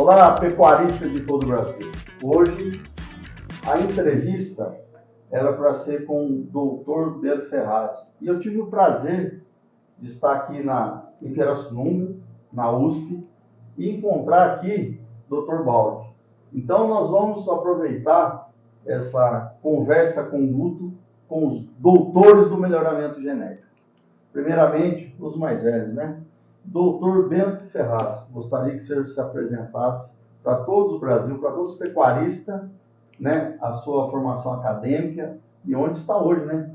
Olá, pecuarista de todo o Brasil. Hoje, a entrevista era para ser com o Dr. Bento Ferraz. E eu tive o prazer de estar aqui em Pirassununga, na USP, e encontrar aqui o Dr. Baldi. Então, nós vamos aproveitar essa conversa com Guto com os doutores do melhoramento genético. Primeiramente, os mais velhos, né? Doutor Bento Ferraz, gostaria que você se apresentasse para todo o Brasil, para todos os pecuaristas, né? A sua formação acadêmica e onde está hoje, né?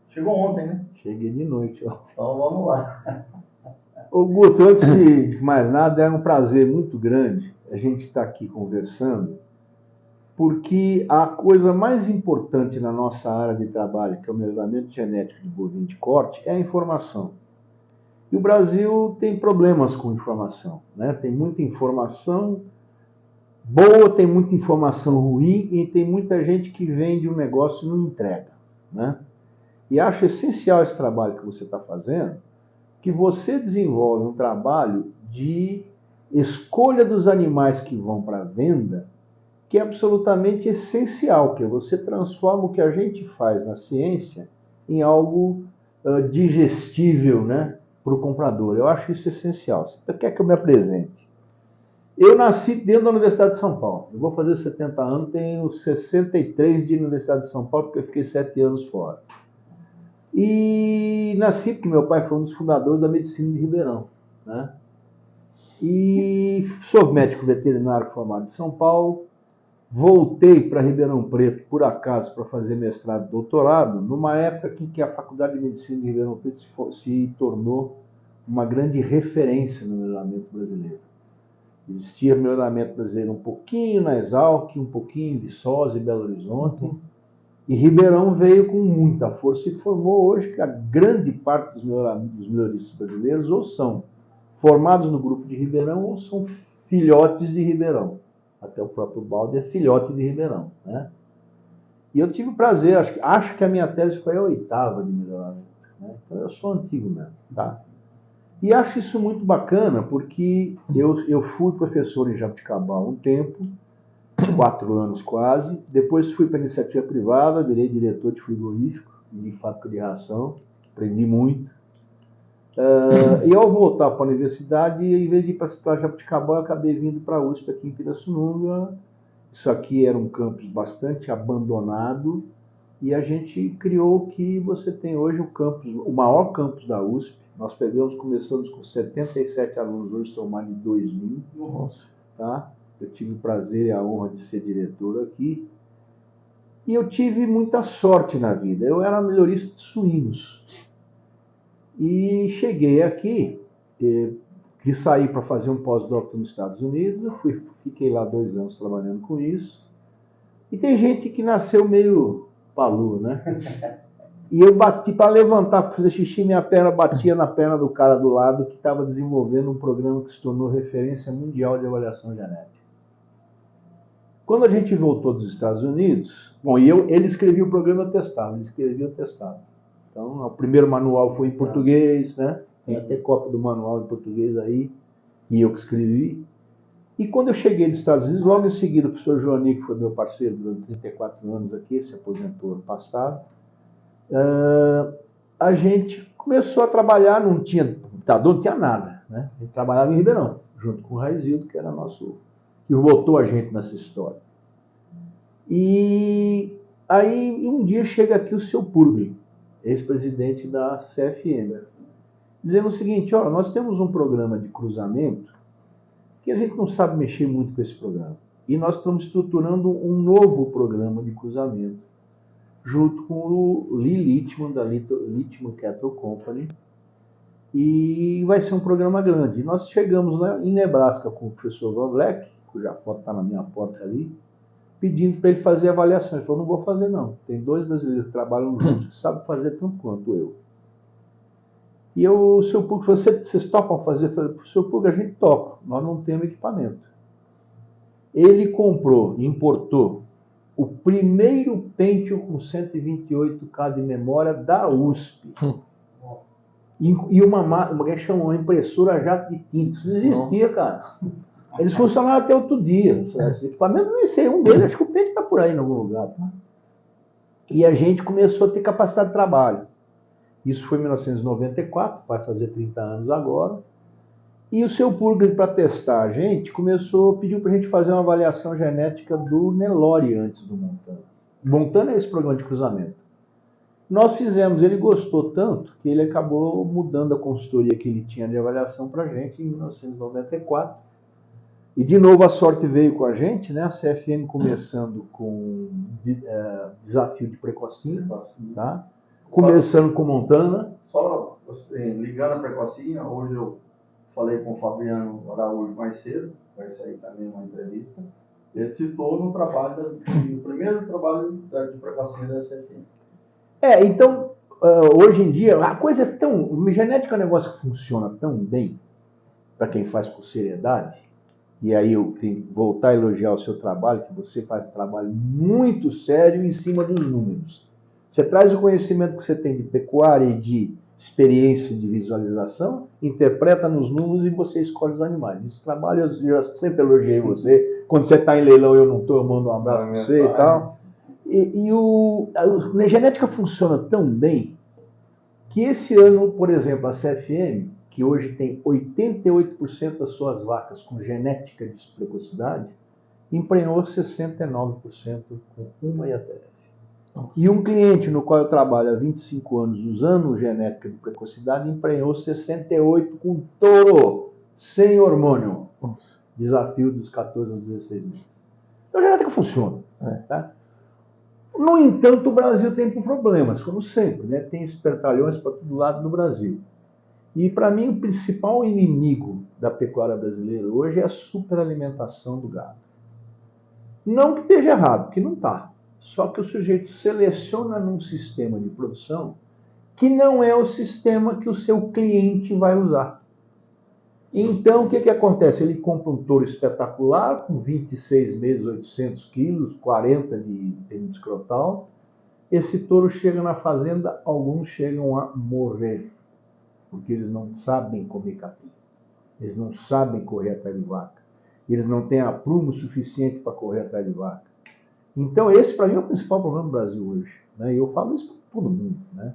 Chegou ontem, né? Cheguei de noite, ó. Então vamos lá. Ô Guto, antes de mais nada, é um prazer muito grande a gente estar aqui conversando, porque a coisa mais importante na nossa área de trabalho, que é o melhoramento genético de bovino de corte, é a informação. E o Brasil tem problemas com informação, né? Tem muita informação boa, tem muita informação ruim e tem muita gente que vende um negócio e não entrega, né? E acho essencial esse trabalho que você está fazendo, que você desenvolve um trabalho de escolha dos animais que vão para a venda, que é absolutamente essencial, que você transforma o que a gente faz na ciência em algo digestível, né, para o comprador. Eu acho isso essencial. Você quer que eu me apresente? Eu nasci dentro da Universidade de São Paulo. Eu vou fazer 70 anos, tenho 63 de Universidade de São Paulo, porque eu fiquei 7 anos fora. E nasci porque meu pai foi um dos fundadores da medicina de Ribeirão, né? E sou médico veterinário formado em São Paulo. Voltei para Ribeirão Preto, por acaso, para fazer mestrado e doutorado, numa época em que a Faculdade de Medicina de Ribeirão Preto se tornou uma grande referência no melhoramento brasileiro. Existia melhoramento brasileiro um pouquinho na Exalc, um pouquinho em Viçosa e Belo Horizonte, e Ribeirão veio com muita força e formou hoje que a grande parte dos melhoristas brasileiros ou são formados no grupo de Ribeirão ou são filhotes de Ribeirão. Até o próprio Baldi é filhote de Ribeirão, né? E eu tive o prazer, acho que a minha tese foi a 8ª de melhoramento, né? Então eu sou antigo mesmo, tá? E acho isso muito bacana, porque eu fui professor em Jabuticabal um tempo, 4 anos quase, depois fui para a iniciativa privada, virei diretor de frigorífico e de fábrica de ração, aprendi muito. E ao voltar para a universidade, em vez de ir para Jabuticabal, eu acabei vindo para a USP aqui em Pirassununga. Isso aqui era um campus bastante abandonado e a gente criou o que você tem hoje, o maior campus da USP. Nós começamos com 77 alunos, hoje são mais de 2.000. Nossa. Tá? Eu tive o prazer e a honra de ser diretor aqui. E eu tive muita sorte na vida. Eu era melhorista de suínos. E cheguei aqui, quis sair para fazer um pós-doutorado nos Estados Unidos, fiquei lá 2 anos trabalhando com isso. E tem gente que nasceu meio palu, né? E eu bati para levantar, para fazer xixi, minha perna batia na perna do cara do lado que estava desenvolvendo um programa que se tornou referência mundial de avaliação genética. Quando a gente voltou dos Estados Unidos, bom, ele escrevia o programa, eu testava, ele escrevia, eu testava. Então, o primeiro manual foi em português, né? Tem até cópia do manual em português aí, e eu que escrevi. E quando eu cheguei dos Estados Unidos, logo em seguida, o professor Joani, que foi meu parceiro durante 34 anos aqui, se aposentou ano passado, a gente começou a trabalhar, não tinha computador, não tinha nada, né? A gente trabalhava em Ribeirão, junto com o Raizildo, que era que botou a gente nessa história. E aí, um dia chega aqui o seu Purgli, ex-presidente da CFM, dizendo o seguinte: olha, nós temos um programa de cruzamento que a gente não sabe mexer muito com esse programa. E nós estamos estruturando um novo programa de cruzamento, junto com o Lee Litman, da Litman Cattle Company, e vai ser um programa grande. E nós chegamos lá em Nebraska com o professor Van Vleck, cuja foto está na minha porta ali, pedindo para ele fazer a avaliação. Ele falou: não vou fazer não, tem 2 brasileiros que trabalham juntos que sabem fazer tanto quanto eu. E o seu Pug falou: vocês topam fazer? Eu falei: seu Pug, a gente topa, nós não temos equipamento. Ele importou o primeiro Pentium com 128K de memória da USP. E uma impressora jato de tinta. Isso não existia, cara. Eles funcionaram até outro dia. Esse equipamento, nem sei, um deles, acho que o pente está por aí em algum lugar. Tá? E a gente começou a ter capacidade de trabalho. Isso foi em 1994, vai fazer 30 anos agora. E o seu Purga, para testar a gente, pediu para a gente fazer uma avaliação genética do Nelore antes do Montana. Montana é esse programa de cruzamento. Nós fizemos, ele gostou tanto que ele acabou mudando a consultoria que ele tinha de avaliação para a gente em 1994. E de novo a sorte veio com a gente, né? A CFM começando com desafio de precocinho, tá? Começando com Montana. Só assim, ligando a precocinha, hoje eu falei com o Fabiano Araújo mais cedo, vai sair também uma entrevista. Ele citou no primeiro trabalho de precocinha da CFM. Então, hoje em dia, a coisa é tão... Genética é um negócio que funciona tão bem, para quem faz com seriedade, e aí eu tenho que voltar a elogiar o seu trabalho, que você faz um trabalho muito sério em cima dos números. Você traz o conhecimento que você tem de pecuária e de experiência de visualização, interpreta nos números e você escolhe os animais. Esse trabalho eu sempre elogiei você. Quando você está em leilão, eu não estou, eu mando um abraço para você e tal. A genética funciona tão bem que esse ano, por exemplo, a CFM, que hoje tem 88% das suas vacas com genética de precocidade, emprenhou 69% com uma IATF. E um cliente no qual eu trabalho há 25 anos usando genética de precocidade emprenhou 68% com touro, sem hormônio. Desafio dos 14 aos 16 meses. Então a genética funciona. Tá? No entanto, o Brasil tem problemas, como sempre, né? Tem espertalhões para todo lado do Brasil. E para mim o principal inimigo da pecuária brasileira hoje é a superalimentação do gado. Não que esteja errado, porque não está. Só que o sujeito seleciona num sistema de produção que não é o sistema que o seu cliente vai usar. Então, o que acontece? Ele compra um touro espetacular, com 26 meses, 800 quilos, 40 de período escrotal. Esse touro chega na fazenda, alguns chegam a morrer, porque eles não sabem comer capim. Eles não sabem correr atrás de vaca. Eles não têm aprumo suficiente para correr atrás de vaca. Então, esse para mim é o principal problema do Brasil hoje. Né? E eu falo isso para todo mundo. Né?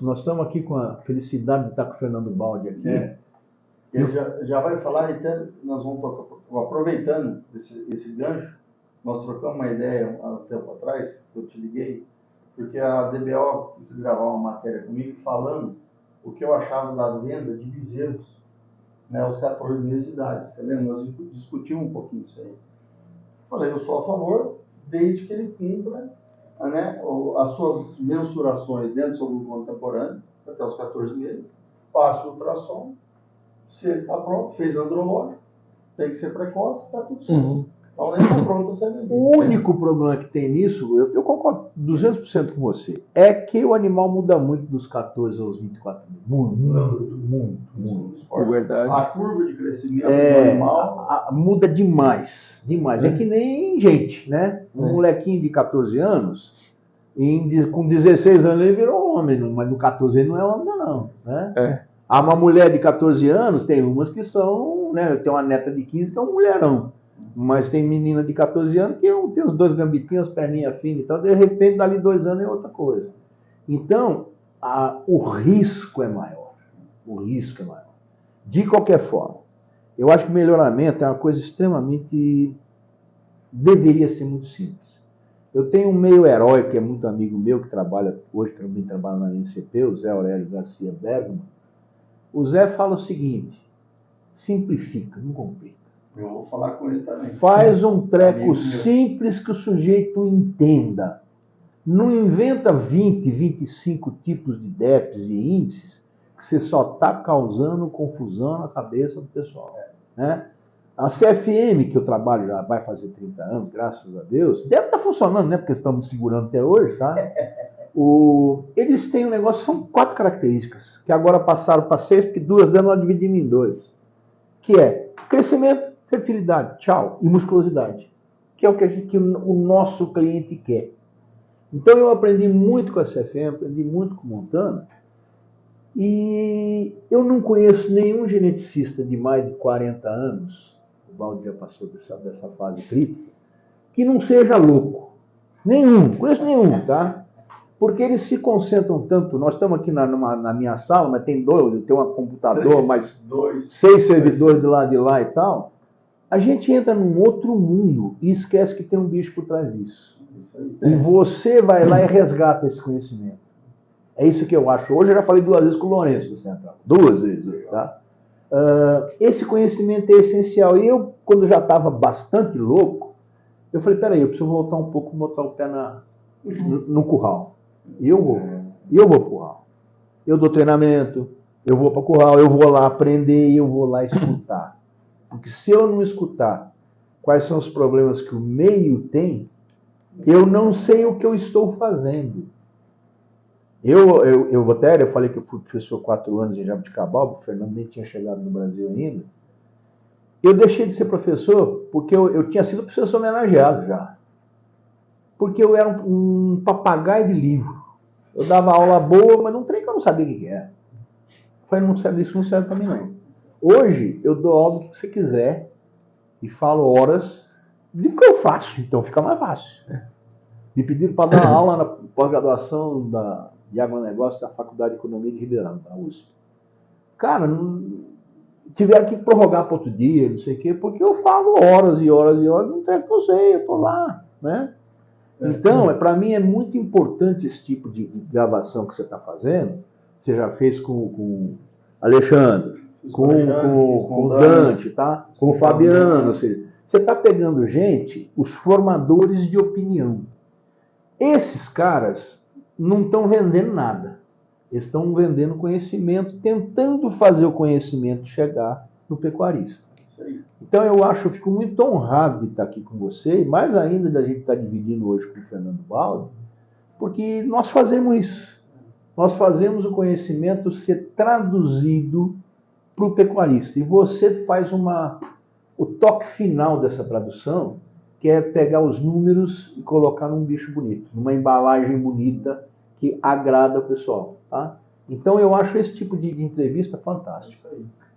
Nós estamos aqui com a felicidade de estar com o Fernando Baldi aqui. Ele já vai falar, então nós vamos aproveitando esse gancho, nós trocamos uma ideia há um tempo atrás, que eu te liguei, porque a DBO quis gravar uma matéria comigo falando o que eu achava da venda de bezerros, né, aos 14 meses de idade. Você lembra? Nós discutimos um pouquinho isso aí. Falei, eu sou a favor, desde que ele cumpra, né, as suas mensurações dentro do seu grupo contemporâneo, até os 14 meses, passe o ultrassom, se ele está pronto, fez andrológico, tem que ser precoce, está tudo certo. Então, ele está pronto a ser vendido. O único problema que tem nisso, eu concordo 200% com você, é que o animal muda muito dos 14 aos 24 meses. Muito. É verdade. A curva de crescimento do animal muda demais. É que nem gente, né? Um molequinho de 14 anos, com 16 anos ele virou homem, mas no 14 ele não é homem, não. Né? Há uma mulher de 14 anos, tem umas que são, né? Tem uma neta de 15 que é um mulherão. Mas tem menina de 14 anos que tem os dois gambitinhos, as perninhas finas e tal, de repente, dali 2 anos é outra coisa. Então, o risco é maior. De qualquer forma, eu acho que o melhoramento é uma coisa extremamente... deveria ser muito simples. Eu tenho um meio herói, que é muito amigo meu, que hoje também trabalha na NCP, o Zé Aurélio Garcia Bergman. O Zé fala o seguinte: simplifica, não complica. Eu vou falar com ele também. Faz um treco simples que o sujeito entenda. Não inventa 20, 25 tipos de DEPs e índices que você só está causando confusão na cabeça do pessoal. Né? A CFM, que eu trabalho já vai fazer 30 anos, graças a Deus, deve estar funcionando, né? Porque estamos segurando até hoje, tá? Eles têm um negócio, são 4 características, que agora passaram para 6, porque 2 delas nós dividimos em 2. Que é crescimento, fertilidade, tchau, e musculosidade, que é o que o nosso cliente quer. Então eu aprendi muito com a CFM, aprendi muito com o Montana, e eu não conheço nenhum geneticista de mais de 40 anos o Baldi já passou dessa fase crítica, que não seja louco. Nenhum, conheço nenhum, tá? Porque eles se concentram tanto. Nós estamos aqui na minha sala, mas tem dois, tem um computador, mais 6 servidores do lado de lá e tal. A gente entra num outro mundo e esquece que tem um bicho por trás disso. E você vai lá e resgata esse conhecimento. É isso que eu acho. Hoje eu já falei 2 vezes com o Lourenço do Central. 2 vezes, tá? Esse conhecimento é essencial. E eu, quando já estava bastante louco, eu falei, peraí, eu preciso voltar um pouco, botar o pé no curral. E eu vou pro curral. Eu dou treinamento, eu vou para o curral, eu vou lá aprender e eu vou lá escutar. Porque se eu não escutar quais são os problemas que o meio tem, eu não sei o que eu estou fazendo. Eu falei que eu fui professor 4 anos em Jabuticabal, o Fernando nem tinha chegado no Brasil ainda. Eu deixei de ser professor porque eu tinha sido professor homenageado já. Porque eu era um papagaio de livro. Eu dava aula boa, mas não trem que eu não sabia o que era. Eu falei, isso não serve para mim não. Hoje eu dou aula do que você quiser e falo horas do que eu faço, então fica mais fácil. Me pediram para dar aula na pós-graduação de agronegócio da Faculdade de Economia de Ribeirão, da USP. Cara, tiveram que prorrogar para outro dia, não sei o quê, porque eu falo horas e horas e horas, não tem que eu sei, eu estou lá, né? Então, para mim é muito importante esse tipo de gravação que você está fazendo. Você já fez com o Alexandre, com o Dante, tá? Com o Fabiano, ou seja, você está pegando gente, os formadores de opinião. Esses caras não estão vendendo nada. Eles estão vendendo conhecimento, tentando fazer o conhecimento chegar no pecuarista. Então eu fico muito honrado de estar aqui com você, e mais ainda da gente estar dividindo hoje com o Fernando Baldi, porque nós fazemos isso. Nós fazemos o conhecimento ser traduzido para o pecuarista. E você faz o toque final dessa tradução, que é pegar os números e colocar num bicho bonito, numa embalagem bonita que agrada o pessoal. Tá? Então eu acho esse tipo de entrevista fantástico.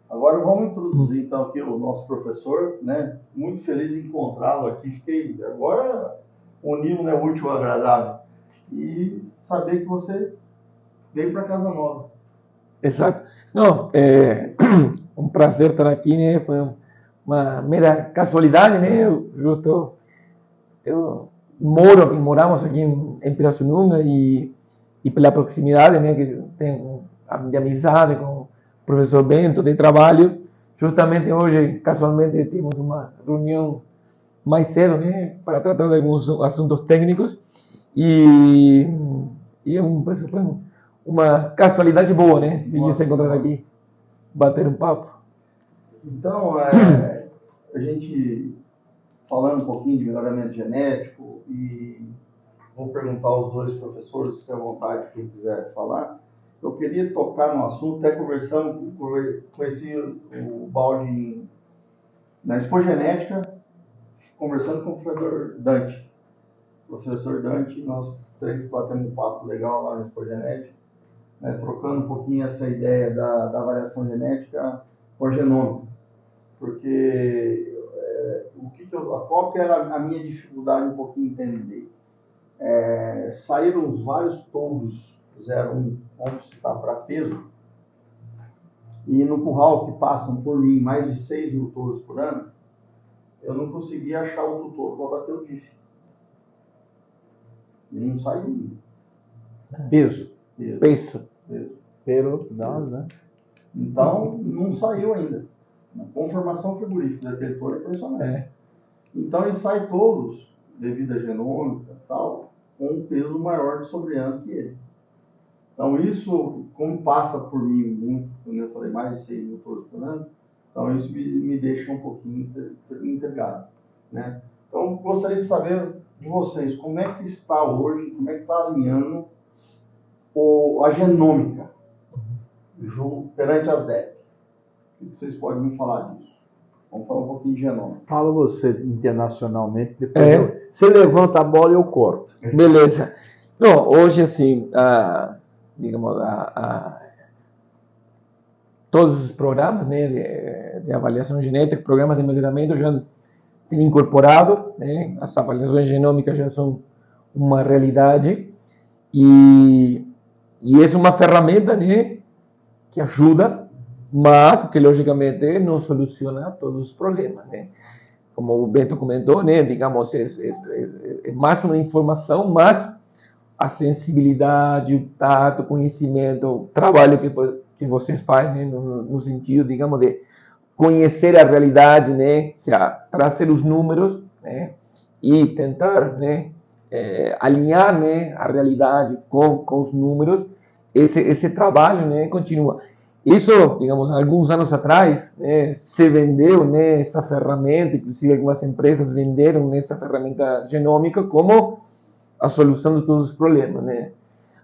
Agora vamos introduzir então aqui o nosso professor, né? Muito feliz em encontrá-lo aqui. Agora unimos, né, o útil ao agradável. E saber que você veio para Casa Nova. Exato. Não, é um prazer estar aqui, né? Foi uma mera casualidade, né? Moramos aqui em Pirassununga e pela proximidade, né? Que tenho de amizade com o professor Bento, de trabalho. Justamente hoje, casualmente, tivemos uma reunião mais cedo, né? Para tratar de alguns assuntos técnicos e foi uma casualidade boa, né? De se encontrar aqui, bater um papo. Então, a gente falando um pouquinho de melhoramento genético, e vou perguntar aos 2 professores, fique à vontade, quem quiser falar. Eu queria tocar no assunto, até conheci o Baldi na Expo Genética, conversando com o professor Dante. Professor Dante, nós 3 batemos um papo legal lá na Expo Genética, né, trocando um pouquinho essa ideia da variação genética por genômica. Porque qual que era a minha dificuldade um pouquinho entender? Saíram vários touros 01, vamos citar para peso, e no curral que passam por mim mais de 6 mil touros por ano, eu não conseguia achar outro touro para bater o DIF. Ele não sai de mim. Peso. Pelo nós, né? Então, não saiu ainda. A conformação frigorífica daquele touro é impressionante. Então, ele sai touros, devido à genômica e tal, com um peso maior de sobre-ano que ele. Então, isso, como passa por mim muito, como eu falei, mais de 6 mil touros por ano, então isso me deixa um pouquinho intrigado, né? Então, gostaria de saber de vocês, como é que está hoje, como é que está alinhando a genômica perante as DEC? O que vocês podem me falar disso? Vamos falar um pouquinho de genômica. Fala você internacionalmente, depois você levanta a bola e eu corto. Beleza. Não, hoje, assim, digamos, todos os programas, né, de avaliação genética, programas de melhoramento já têm incorporado, né, as avaliações genômicas já são uma realidade e é uma ferramenta, né, que ajuda, mas que logicamente não soluciona todos os problemas, né? Como o Bento comentou, né, digamos, é mais uma informação, mas a sensibilidade, o tato, o conhecimento, o trabalho que vocês fazem, né, no sentido, digamos, de conhecer a realidade, né, ou seja, trazer os números, né, e tentar, né, alinhar, né, a realidade com os números, esse trabalho, né, continua. Isso, digamos, alguns anos atrás, né, se vendeu, né, essa ferramenta, inclusive algumas empresas venderam essa ferramenta genômica como a solução de todos os problemas, né?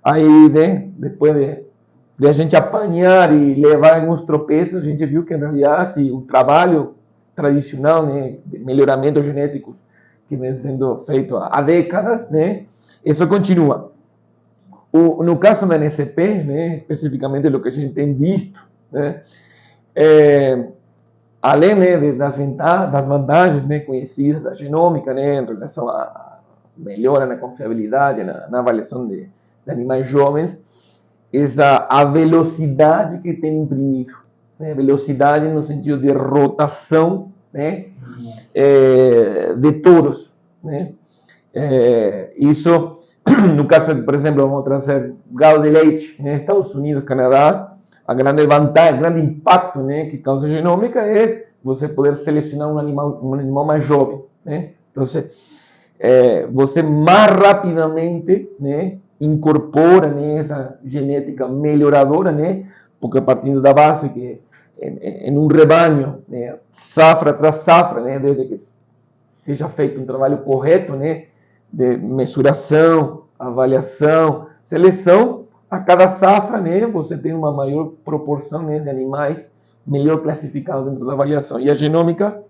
Aí, né, depois de a gente apanhar e levar alguns tropeços, a gente viu que, em realidade, assim, o trabalho tradicional, né, de melhoramento genéticos que vem sendo feito há décadas, né, isso continua. No caso da NCP, né, especificamente o que a gente tem visto, né, além, né, das vantagens, né, conhecidas da genômica, né, em relação à melhora na confiabilidade, na avaliação de animais jovens, a velocidade que tem imprimido, né, velocidade no sentido de rotação, né, de touros, né, isso. No caso, por exemplo, vamos trazer gado de leite, né, Estados Unidos, Canadá, a grande vantagem, o grande impacto, né, que causa a genômica é você poder selecionar um animal mais jovem, né? Então, você mais rapidamente, né, incorpora, né, essa genética melhoradora, né, porque partindo da base que em um rebanho, né, safra tras safra, né, desde que seja feito um trabalho correto, né, de mensuração, avaliação, seleção, a cada safra, né, você tem uma maior proporção, né, de animais melhor classificados dentro da avaliação. E a genômica,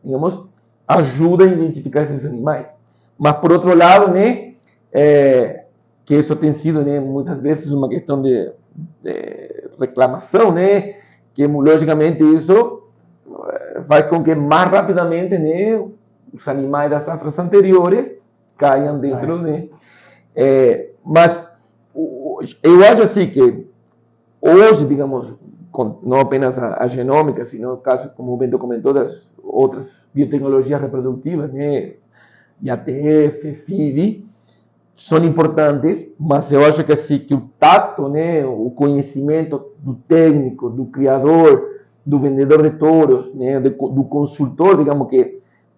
digamos, ajuda a identificar esses animais. Mas, por outro lado, né, que isso tem sido, né, muitas vezes uma questão de reclamação, né, que logicamente isso vai com que mais rapidamente, né, os animais das safras anteriores caiam dentro, né? Mas eu acho assim que hoje, digamos, não apenas a genômica, sino, caso, como o Bento comentou, das outras biotecnologias reprodutivas, né, IATF, FIV, são importantes, mas eu acho que assim que o tato, né, o conhecimento do técnico, do criador, do vendedor de touros, né, do consultor,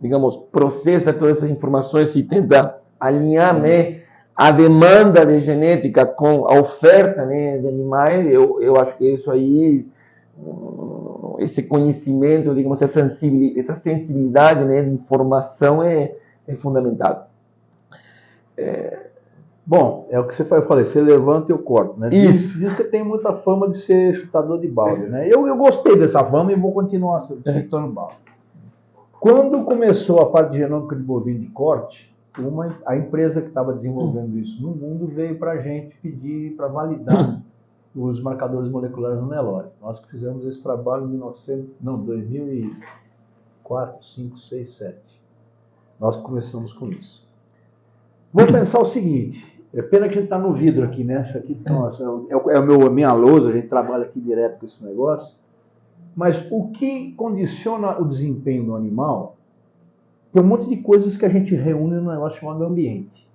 digamos, processa todas essas informações e tenta alinhar, né, a demanda de genética com a oferta, né, de animais. Eu acho que isso aí, esse conhecimento, digamos, essa sensibilidade, né, de informação é fundamental. Bom, é o que você faz, eu falei, você levanta e eu corto, né? Isso. Diz que tem muita fama de ser chutador de balde, né? Eu gostei dessa fama e vou continuar chutando balde. Quando começou a parte de genômica de bovino de corte, a empresa que estava desenvolvendo isso no mundo veio para a gente pedir para validar os marcadores moleculares no Nelore. Nós fizemos esse trabalho em 2004, 5, 6, 7. Nós começamos com isso. Vou pensar o seguinte, é pena que a gente está no vidro aqui, né? Isso aqui, nossa, a minha lousa, a gente trabalha aqui direto com esse negócio. Mas o que condiciona o desempenho do animal, tem um monte de coisas que a gente reúne no negócio chamado ambiente.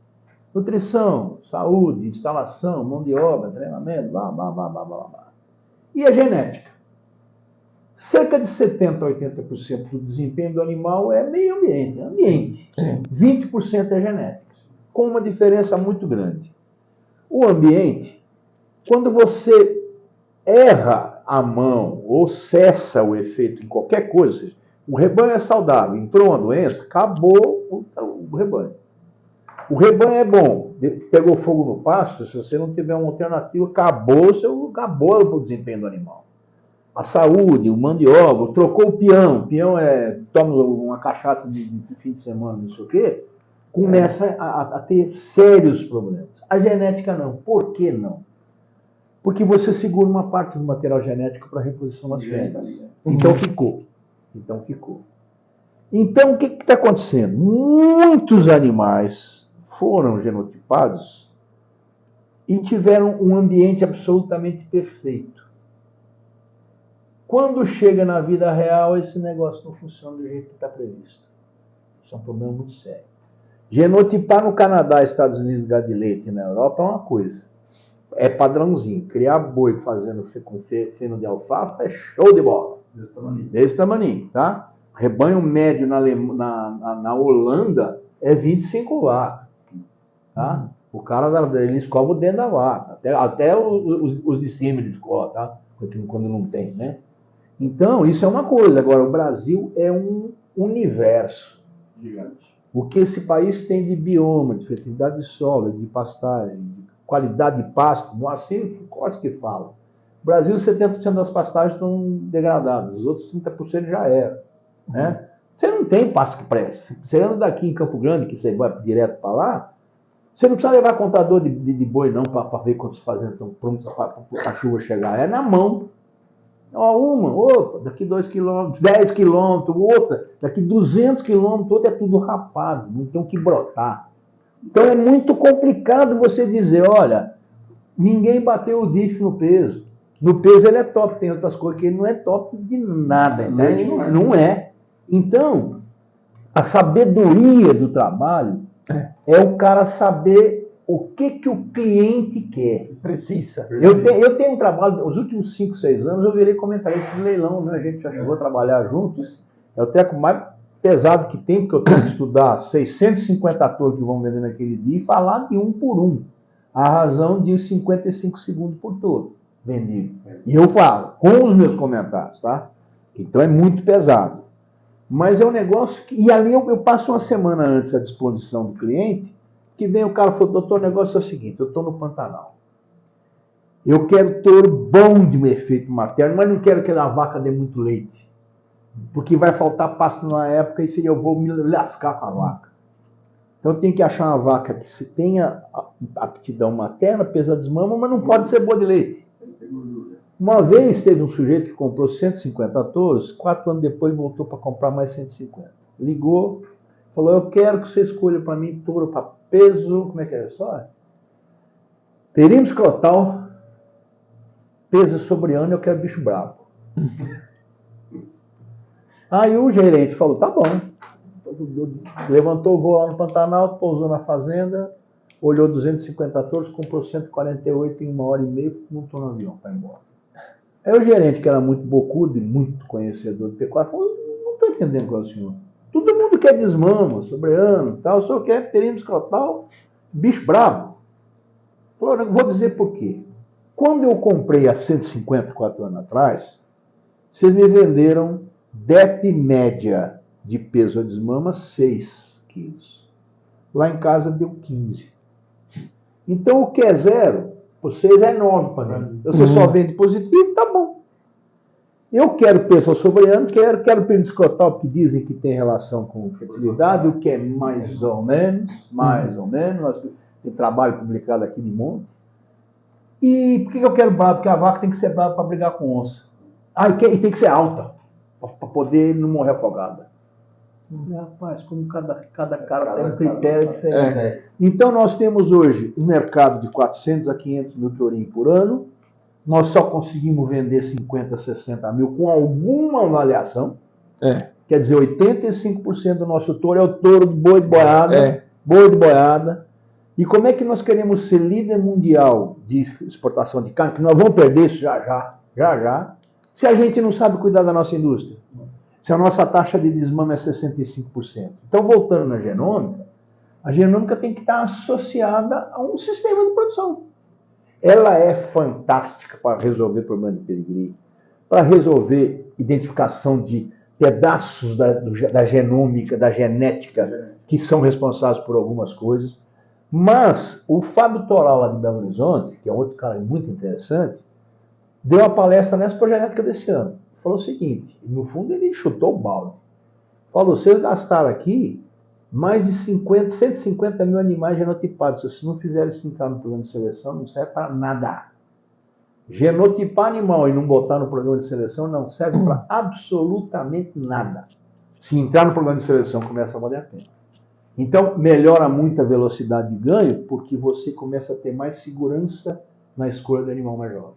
Nutrição, saúde, instalação, mão de obra, treinamento, blá, blá, blá, blá, blá, blá. E a genética. Cerca de 70% a 80% do desempenho do animal é meio ambiente, 20% é genética, com uma diferença muito grande. O ambiente, quando você erra a mão ou cessa o efeito em qualquer coisa, o rebanho é saudável, entrou uma doença, acabou o rebanho. O rebanho é bom, pegou fogo no pasto, se você não tiver uma alternativa, acabou o desempenho do animal. A saúde, o mão de obra, trocou o peão toma uma cachaça de fim de semana, não sei o quê, começa a ter sérios problemas. A genética não. Por que não? Porque você segura uma parte do material genético para reposição nas fêmeas. Então ficou. Então o que está acontecendo? Muitos animais foram genotipados e tiveram um ambiente absolutamente perfeito. Quando chega na vida real, esse negócio não funciona do jeito que está previsto. Isso é um problema muito sério. Genotipar no Canadá, Estados Unidos, gado de leite e na Europa é uma coisa. É padrãozinho. Criar boi fazendo com feno de alfafa é show de bola. Desse tamaninho, tá? Rebanho médio na Holanda é 25 vacas. Tá? O cara, ele escova o dentro da vaca. Até os de cima ele escova, tá? Quando não tem, né? Então, isso é uma coisa. Agora, o Brasil é um universo gigante. O que esse país tem de bioma, de fertilidade de solo, de pastagem, de qualidade de pasto, assim, quase que fala. No Brasil, 70% das pastagens estão degradadas, os outros 30% já eram. Né? Você não tem pasto que preste. Você anda daqui em Campo Grande, que você vai direto para lá, você não precisa levar contador de boi não para ver quantos fazendas estão prontos para a chuva chegar. É na mão. Opa, daqui 2 quilômetros, 10 quilômetros, outra, daqui 200 quilômetros, outra é tudo rapado, não tem o que brotar. Então é muito complicado você dizer, olha, ninguém bateu o DIF no peso. No peso ele é top, tem outras coisas que ele não é top de nada, né? Não é. Então, a sabedoria do trabalho é o cara saber o que o cliente quer. Precisa. Eu tenho um trabalho, os últimos 5, 6 anos eu virei comentarista de leilão, né? A gente já chegou a trabalhar juntos. É o teco mais pesado que tem, porque eu tenho que estudar 650 touros que vão vender naquele dia e falar de um por um. A razão de 55 segundos por touro vendido. E eu falo, com os meus comentários, tá? Então é muito pesado. Mas é um negócio que... E ali eu passo uma semana antes à disposição do cliente, que vem o cara e fala, doutor, o negócio é o seguinte, eu estou no Pantanal. Eu quero touro bom de efeito materno, mas não quero que a vaca dê muito leite. Porque vai faltar pasto na época e eu vou me lascar com a vaca. Então eu tenho que achar uma vaca que se tenha aptidão materna, pesa desmama, mas não pode ser boa de leite. Uma vez teve um sujeito que comprou 150 touros, 4 anos depois voltou para comprar mais 150. Ligou, falou, eu quero que você escolha para mim touro para peso, como é que é a história? Perímetro escrotal, peso sobre ano, eu quero bicho bravo. Aí o gerente falou, tá bom. Levantou o voo lá no Pantanal, pousou na fazenda, olhou 250 touros, comprou 148 em 1h30, montou no avião para ir embora. Aí o gerente, que era muito bocudo e muito conhecedor de pecuária, falou, não estou entendendo qual é o senhor. Todo mundo quer desmama, sobreano, tal, o senhor quer perímetro escrotal, bicho bravo. Falou, vou dizer por quê. Quando eu comprei há 154 anos atrás, vocês me venderam DEP média de peso a desmama 6 quilos. Lá em casa deu 15. Então o que é 0, por 6 é 9 para mim. Você só vende positivo, tá bom. Eu quero peso ao sobreano, quero perímetro escrotal, porque dizem que tem relação com fertilidade, o que é mais ou menos. Tem trabalho publicado aqui de monte. E por que eu quero bravo? Porque a vaca tem que ser brava para brigar com onça. E tem que ser alta, para poder não morrer afogada. Rapaz, como cada cara tem um critério diferente. Então nós temos hoje um mercado de 400 a 500 mil tourinhos por ano. Nós só conseguimos vender 50, 60 mil com alguma avaliação. Quer dizer, 85% do nosso touro é o touro de boi de boiada. Boi de boiada. E como é que nós queremos ser líder mundial de exportação de carne? Que nós vamos perder isso já, se a gente não sabe cuidar da nossa indústria. Se a nossa taxa de desmame é 65%. Então, voltando na genômica, a genômica tem que estar associada a um sistema de produção. Ela é fantástica para resolver problema de pedigree, para resolver identificação de pedaços da genômica, da genética, que são responsáveis por algumas coisas. Mas o Fábio Toral, lá de Belo Horizonte, que é outro cara muito interessante, deu uma palestra nessa progenética desse ano. Falou o seguinte, no fundo ele chutou o balde. Falou, vocês gastaram aqui mais de 150 mil animais genotipados. Se não fizerem isso entrar no programa de seleção, não serve para nada. Genotipar animal e não botar no programa de seleção não serve para absolutamente nada. Se entrar no programa de seleção, começa a valer a pena. Então, melhora muito a velocidade de ganho, porque você começa a ter mais segurança na escolha do animal mais jovem.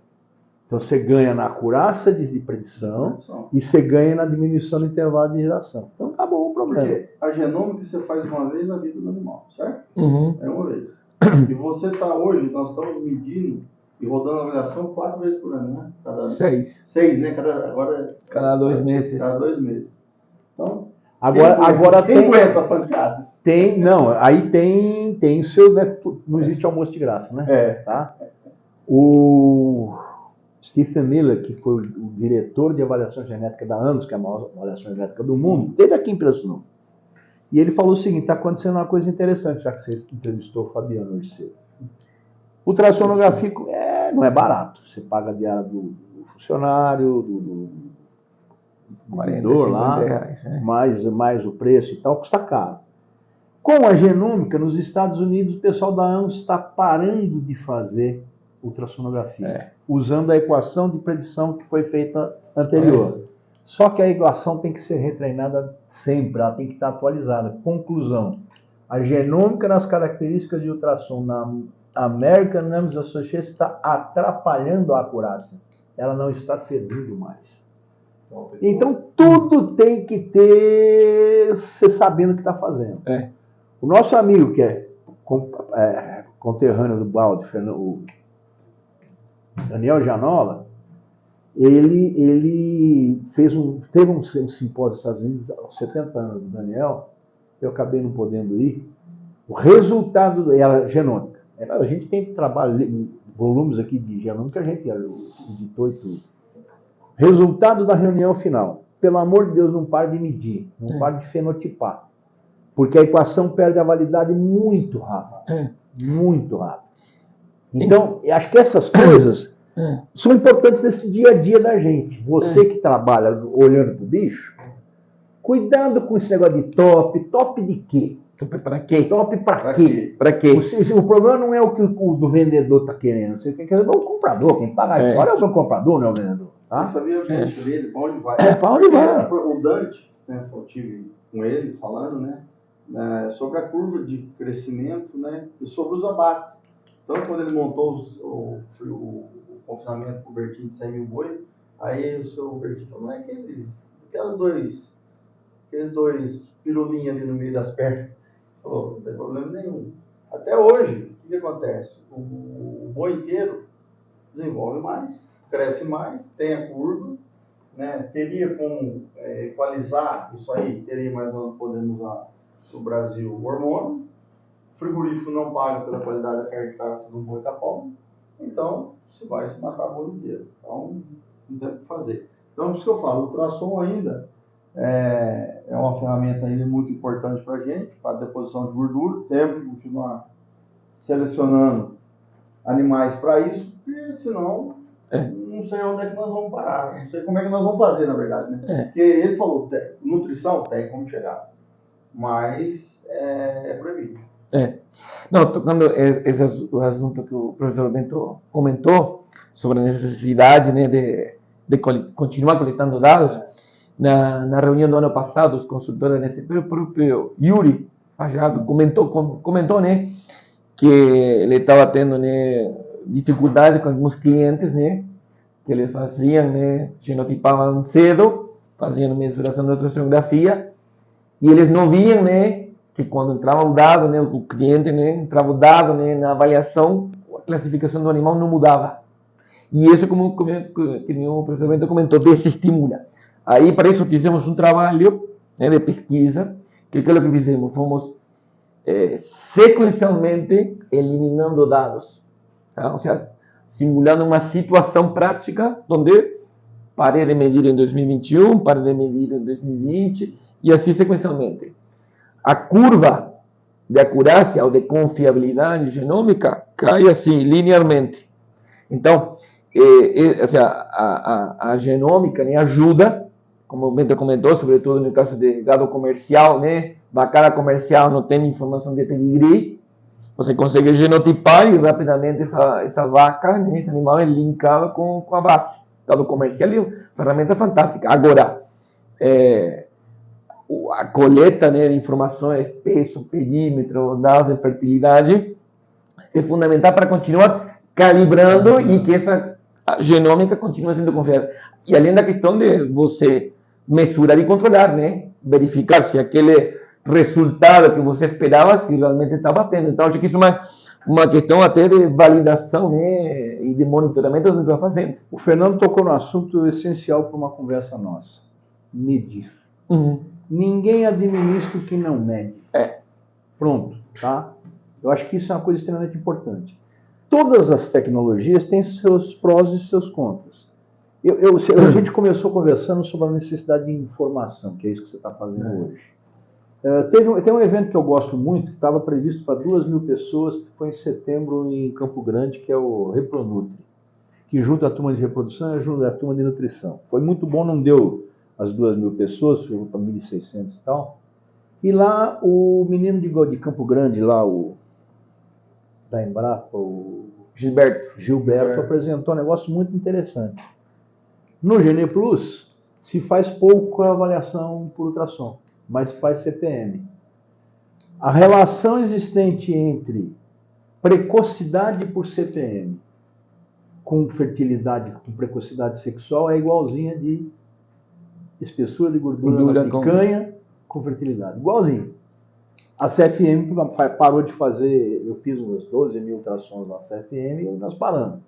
Então, você ganha na acurácia de predição e você ganha na diminuição do intervalo de geração. Então, acabou o problema. Porque a genômica você faz uma vez na vida do animal, certo? É uma vez. E você está hoje, nós estamos medindo e rodando a avaliação 4 vezes por ano, né? 6, né? Cada 2 meses. Cada 2 meses. Então, agora quem aguenta a pancada? Aí tem seu... Não existe almoço de graça, né? Tá? O Stephen Miller, que foi o diretor de avaliação genética da ANOS, que é a maior avaliação genética do mundo, esteve aqui em Pirassununga. E ele falou o seguinte, está acontecendo uma coisa interessante, já que você entrevistou o Fabiano hoje cedo. O ultrassonográfico não é barato. Você paga a diária do funcionário, do vendedor lá, reais, né? mais o preço e tal, custa caro. Com a genômica, nos Estados Unidos, o pessoal da ANS está parando de fazer ultrassonografia, usando a equação de predição que foi feita anterior. Só que a equação tem que ser retreinada sempre, ela tem que estar atualizada. Conclusão, a genômica nas características de ultrassom na American Numbers Association está atrapalhando a acurácia. Ela não está servindo mais. Então, tudo tem que ter você sabendo o que está fazendo. O nosso amigo, que é conterrâneo do Baldi, o Daniel Janola, ele teve um simpósio nos Estados Unidos aos 70 anos do Daniel, eu acabei não podendo ir. O resultado era genômica. A gente tem trabalho, volumes aqui de genômica, a gente editou e tudo. Resultado da reunião final. Pelo amor de Deus, não pare de medir, não pare de fenotipar. Porque a equação perde a validade muito rápido. Muito rápido. Então, eu acho que essas coisas são importantes nesse dia a dia da gente. Você que trabalha olhando para o bicho, cuidado com esse negócio de top. Top de quê? Top para quê? Top para quê? Para quê? O problema não é o que o do vendedor está querendo. Você quer dizer, é o comprador. Quem paga a história é o comprador, não é o vendedor. Tá? Eu sabia o bicho dele, para onde vai. Para onde vai? O Dante, né, eu tive com ele falando, né, sobre a curva de crescimento, né, e sobre os abates. Então, quando ele montou o confinamento com o Bertinho de 100 mil boi, aí o seu Bertinho falou, não é aqueles dois pirulinhos ali no meio das pernas. Falou, não tem problema nenhum. Até hoje, o que acontece? O boi inteiro desenvolve mais, cresce mais, tem a curva, né? Teria como equalizar isso aí, teria mais ou menos, podemos usar no Brasil o hormônio. O frigorífico não paga pela qualidade da carne de caça do boi capão, então se vai se matar o boi inteiro. Então não tem o que fazer. Então, por isso que eu falo, o ultrassom ainda é uma ferramenta ainda muito importante para a gente, para a deposição de gordura. Temos que continuar selecionando animais para isso, porque senão não sei onde é que nós vamos parar, não sei como é que nós vamos fazer, na verdade, né? Porque ele falou, nutrição tem como chegar, mas é proibido. Não, tocando esse assunto que o professor Bento comentou, sobre a necessidade, né, de continuar coletando dados, na reunião do ano passado, os consultores da NSP, o próprio Yuri Fajardo comentou, né, que ele estava tendo, né, dificuldade com alguns clientes, né, que eles faziam, né, genotipavam cedo, faziam mensuração de ultrassonografia, e eles não viam, né, que quando entrava o dado, né, o cliente, né, entrava o dado, né, na avaliação, a classificação do animal não mudava. E isso, como o professor Bento comentou, desestimula. Aí, para isso, fizemos um trabalho, né, de pesquisa, que é o que fizemos? Fomos sequencialmente eliminando dados. Tá? Ou seja, simulando uma situação prática, onde parei de medir em 2021, parei de medir em 2020, e assim sequencialmente. A curva de acurácia ou de confiabilidade genômica cai assim, linearmente. Então, a genômica, né, ajuda, como o Bento comentou, sobretudo no caso de gado comercial, né, vacada comercial não tem informação de pedigree, você consegue genotipar e rapidamente essa vaca, né, esse animal é linkado com a base. Dado comercial é uma ferramenta fantástica. Agora, a coleta, né, de informações, peso, perímetro, dados de fertilidade, é fundamental para continuar calibrando e que essa genômica continue sendo confiável. E além da questão de você mesurar e controlar, né, verificar se aquele resultado que você esperava, se realmente está batendo. Então, acho que isso é uma questão até de validação, né, e de monitoramento do que está fazendo. O Fernando tocou no assunto essencial para uma conversa nossa: medir. Ninguém administra o que não mede. Pronto, tá? Eu acho que isso é uma coisa extremamente importante. Todas as tecnologias têm seus prós e seus contras. A gente começou conversando sobre a necessidade de informação, que é isso que você está fazendo hoje. Tem um evento que eu gosto muito, que estava previsto para 2.000 pessoas, que foi em setembro em Campo Grande, que é o Repronutri, que junta a turma de reprodução e junta a turma de nutrição. Foi muito bom, não deu as 2.000 pessoas, foi para 1.600 e tal. E lá o menino de Campo Grande, lá da Embrapa, o Gilberto apresentou um negócio muito interessante. No Gene Plus se faz pouco a avaliação por ultrassom, mas faz CPM. A relação existente entre precocidade por CPM com fertilidade, com precocidade sexual, é igualzinha de espessura de gordura na picanha com fertilidade. Igualzinho. A CFM parou de fazer, eu fiz uns 12.000 ultrassons na CFM e nós paramos.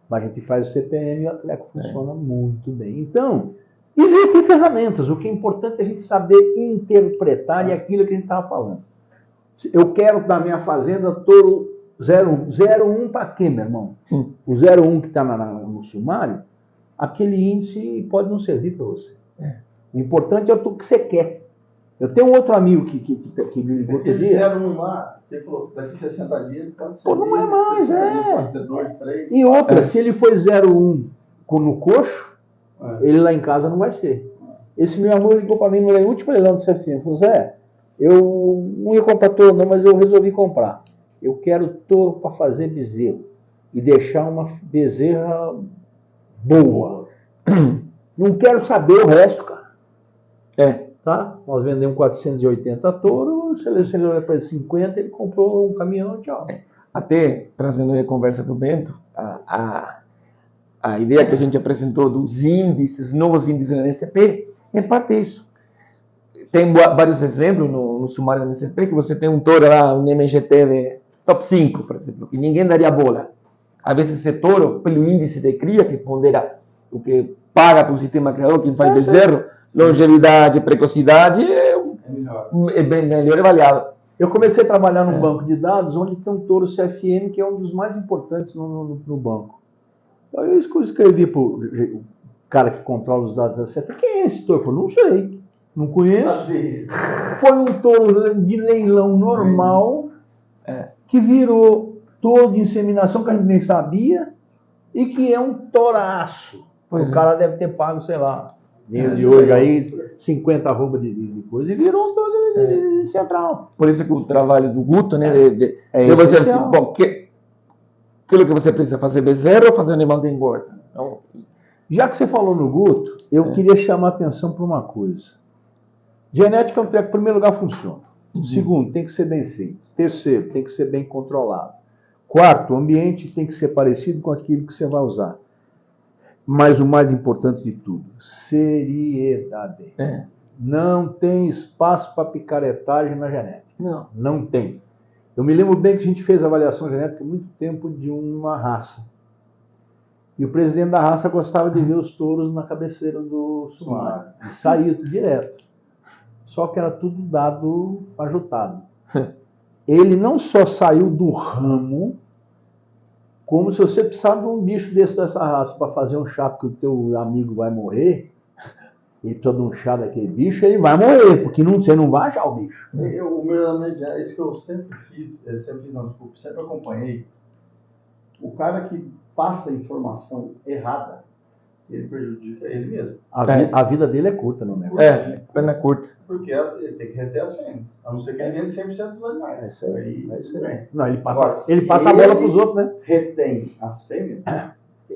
Mas a gente faz o CPM e a Atleco funciona muito bem. Então, existem ferramentas. O que é importante é a gente saber interpretar aquilo que a gente estava falando. Eu quero da minha fazenda touro 0,1 para quê, meu irmão? O 0,1 que está no sumário, aquele índice pode não servir para você. O importante é o que você quer. Eu tenho um outro amigo que me ligou outro dia. 0,1 lá, ele falou, daqui 60 dias pode ser. Pô, não é mais, Pode ser 2, 3. E outra, se ele for 0,1 no coxo, ele lá em casa não vai ser. Esse meu amor ligou para mim no último leilão do CFM. Falou, Zé, eu não ia comprar touro não, mas eu resolvi comprar. Eu quero touro para fazer bezerro. E deixar uma bezerra boa. Não quero saber o resto, cara. Tá? Nós vendemos 480 touros, se ele olha para 50, ele comprou um caminhão e tchau. Até trazendo a conversa do Bento, a ideia que a gente apresentou dos índices, novos índices da NCP, é parte isso. Tem vários exemplos no sumário da NCP, que você tem um touro lá, um MGT de top 5, por exemplo, que ninguém daria bola. Às vezes esse touro, pelo índice de cria, que pondera o que paga para o sistema criador, quem faz bezerro, longevidade, precocidade, é bem melhor avaliado. Eu comecei a trabalhar num banco de dados onde tem um touro CFM, que é um dos mais importantes no banco. Eu escrevi para o cara que controla os dados da CFM, quem é esse touro? Eu falei, não sei, não conheço. Foi um touro de leilão normal, que virou touro de inseminação, que a gente nem sabia, e que é um touraço. O cara deve ter pago, sei lá, de hoje aí, 50 arroba de coisa, e virou um touro de central. Por isso que o trabalho do Guto, né, de você assim, bom, aquilo que você precisa fazer bezerro ou fazer animal de engorda? Então, já que você falou no Guto, eu queria chamar a atenção para uma coisa. Genética é um treco, em primeiro lugar, funciona. Segundo, tem que ser bem feito. Terceiro, tem que ser bem controlado. Quarto, o ambiente tem que ser parecido com aquilo que você vai usar. Mas o mais importante de tudo, seriedade. Não tem espaço para picaretagem na genética. Não tem. Eu me lembro bem que a gente fez avaliação genética há muito tempo de uma raça. E o presidente da raça gostava de ver os touros na cabeceira do sumário. E saía direto. Só que era tudo dado fajutado. Ele não só saiu do ramo, como se você precisar de um bicho dessa raça para fazer um chá porque o teu amigo vai morrer, ele precisa de um chá daquele bicho, ele vai morrer, porque você não vai achar o bicho. O meu é isso que eu sempre fiz, sempre acompanhei. O cara que passa a informação errada, ele prejudica ele mesmo. A vida dele é curta no negócio. Pena curta. Porque ele tem que reter as fêmeas. A não ser que ele vende 100% dos animais. É isso aí. Aí, É isso aí. bem. Não, ele Agora, passa a bola para os outros, né? Retém as fêmeas,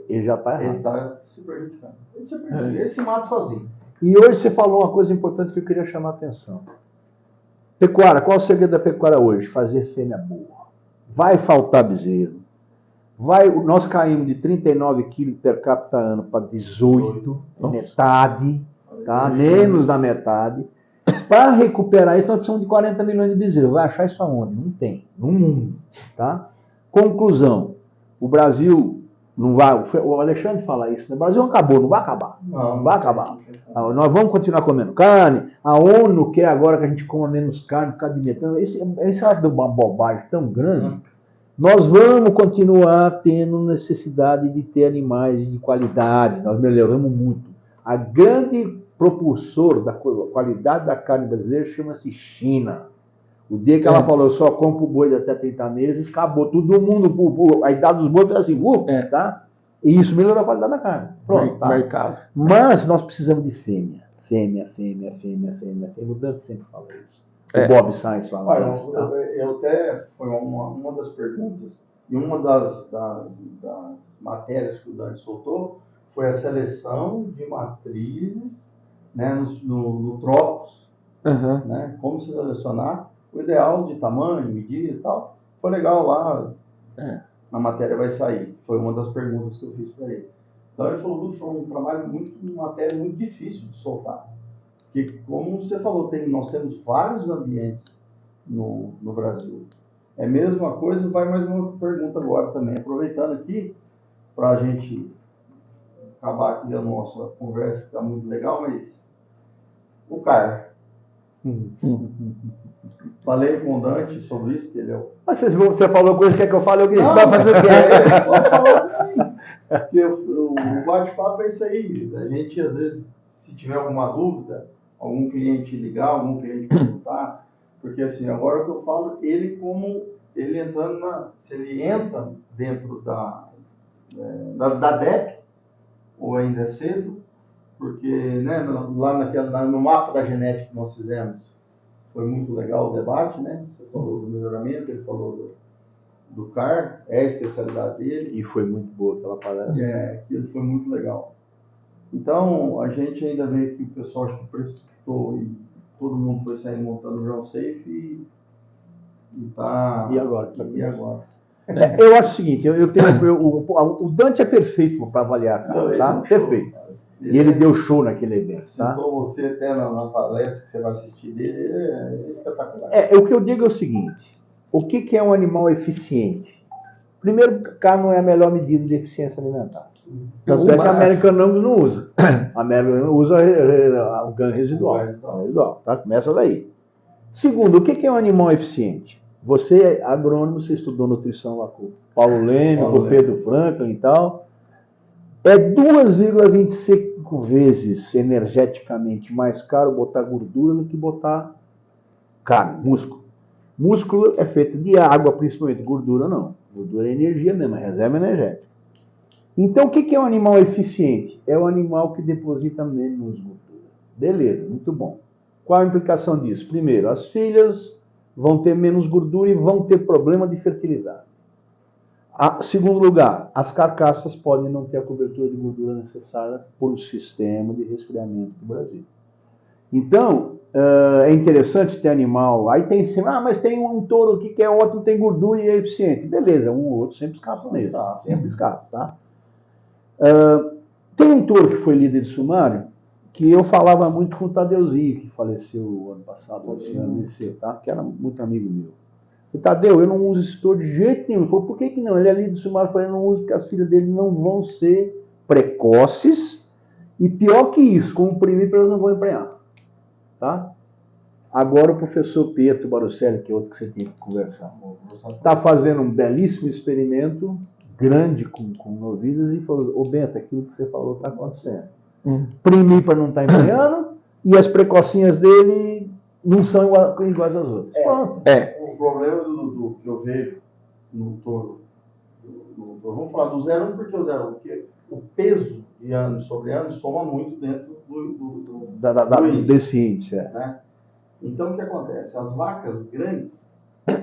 Ele já está ele errado. está se prejudicando. Ele se mata sozinho. E hoje você falou uma coisa importante que eu queria chamar a atenção. Pecuária, qual é o segredo da pecuária hoje? Fazer fêmea boa. Vai faltar bezerro. Nós caímos de 39 quilos per capita ano para 18, metade, tá? Menos da metade. Para recuperar isso, nós precisamos de 40 milhões de bezerros. Vai achar isso aonde? Não tem. No mundo. Tá? Conclusão. O Brasil não vai... O Alexandre fala isso. Né? O Brasil acabou, não vai acabar. Não vai acabar. Nós vamos continuar comendo carne. A ONU quer agora que a gente coma menos carne por causa de metano. Isso é uma bobagem tão grande. Nós vamos continuar tendo necessidade de ter animais de qualidade. Nós melhoramos muito. A grande propulsor da qualidade da carne brasileira chama-se China. O dia que ela falou, eu só compro boi de até 30 meses, acabou. Todo mundo, a idade dos bois fez assim, tá? E isso melhorou a qualidade da carne. Pronto, tá? Mercado. Mas nós precisamos de fêmea. Fêmea. O Dante sempre fala isso. O Bob Sainz fala isso. Tá? Eu até, foi uma das perguntas, e uma das matérias que o Dante soltou foi a seleção de matrizes, né, no Tropos, né, como se selecionar o ideal de tamanho, medida e tal. Foi legal lá, a matéria vai sair. Foi uma das perguntas que eu fiz para ele. Então ele falou que foi um trabalho uma matéria muito difícil de soltar. Porque, como você falou, nós temos vários ambientes no Brasil. É a mesma coisa, vai mais uma pergunta agora também, aproveitando aqui, para a gente acabar aqui a nossa conversa, que está muito legal, mas o CAR. Falei com o Dante sobre isso, que ele é o... Mas você falou coisa que é que eu falo, eu Vai fazer o quê? Pode falar também. Porque o bate-papo é isso aí. A gente, às vezes, se tiver alguma dúvida, algum cliente ligar, algum cliente perguntar, porque assim, agora o que eu falo, ele entrando se ele entra dentro da DEP, ou ainda é cedo, porque né, lá no mapa da genética que nós fizemos, foi muito legal o debate, né? Você falou do melhoramento, ele falou do CAR, é a especialidade dele. E foi muito boa aquela palestra. Aquilo foi muito legal. Então, a gente ainda vê que o pessoal acho que precipitou e todo mundo foi saindo montando o Ground Safe e tá... E agora? Eu acho o seguinte, o Dante é perfeito para avaliar, cara, tá? Perfeito. E ele deu show naquele evento, tá? Citou você até na palestra que você vai assistir dele, é espetacular. O que eu digo é o seguinte, o que é um animal eficiente? Primeiro, carne não é a melhor medida de eficiência alimentar. Tanto é que a American Angus não usa. A American Angus usa o ganho residual, tá? Começa daí. Segundo, o que é um animal eficiente? Você é agrônomo, você estudou nutrição lá com o Paulo Leme, com o Pedro Franklin e tal. É 2,25 vezes energeticamente mais caro botar gordura do que botar carne, músculo. Músculo é feito de água, principalmente, gordura não. Gordura é energia mesmo, é reserva energética. Então, o que é um animal eficiente? É um animal que deposita menos gordura. Beleza, muito bom. Qual a implicação disso? Primeiro, as filhas vão ter menos gordura e vão ter problema de fertilidade. Segundo lugar, as carcaças podem não ter a cobertura de gordura necessária por o sistema de resfriamento do Brasil. Então, é interessante ter animal. Aí tem sempre, mas tem um touro aqui que é ótimo, tem gordura e é eficiente. Beleza, um ou outro sempre escapa mesmo. Sempre escapa, tá? Tem um touro que foi líder de sumário, que eu falava muito com o Tadeuzinho, que faleceu ano passado, esse ano, tá? Que era muito amigo meu. Eu falei, Tadeu, eu não uso esse touro de jeito nenhum. Ele falou, por que não? Ele é líder de sumário. Eu falei, eu não uso porque as filhas dele não vão ser precoces e pior que isso, comprimir para elas não vão emprenhar. Tá? Agora o professor Pietro Barucelli, que é outro que você tem que conversar, está fazendo um belíssimo experimento, grande com novilhas, e falou, Bento, aquilo que você falou está acontecendo. Primir para não estar emprenhando, e as precocinhas dele não são iguais às outras. O problema que eu vejo no touro, vamos falar do 0,1, porque o 0,1, porque o peso de ano sobre ano soma muito dentro do índice, desse índice. né? Então, o que acontece? As vacas grandes,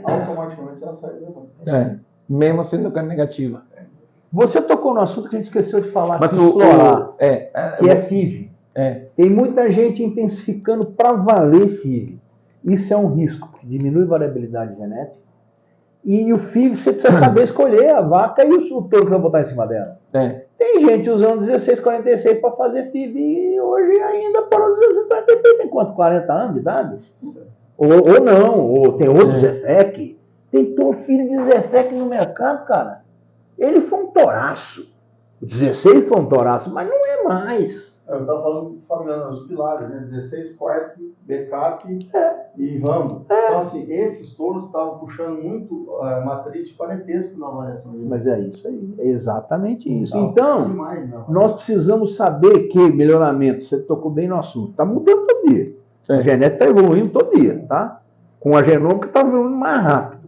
automaticamente elas saem da mesmo sendo carne negativa. Você tocou no assunto que a gente esqueceu de falar, Mas explorar, que é o FIV. Tem muita gente intensificando para valer FIV. Isso é um risco, porque diminui variabilidade genética. E o FIV, você precisa saber escolher a vaca e o touro que vai botar em cima dela. Tem gente usando 1646 para fazer FIV e hoje ainda parou 1646. Tem quanto? 40 anos de idade? Ou não, ou tem outro Zefec. Tem todo filho de Zefec no mercado, cara. Ele foi um touraço. O 16 foi um touraço, mas não é mais. Eu estava falando os pilares, né? 16, Quark, Backup e Rambo. Então, assim, esses touros estavam puxando muito matriz de parentesco na avaliação. Mas é isso aí, é exatamente isso. Não, então, demais, nós precisamos saber que melhoramento, você tocou bem no assunto, está mudando todo dia. A genética está evoluindo todo dia, tá? Com a genômica está evoluindo mais rápido.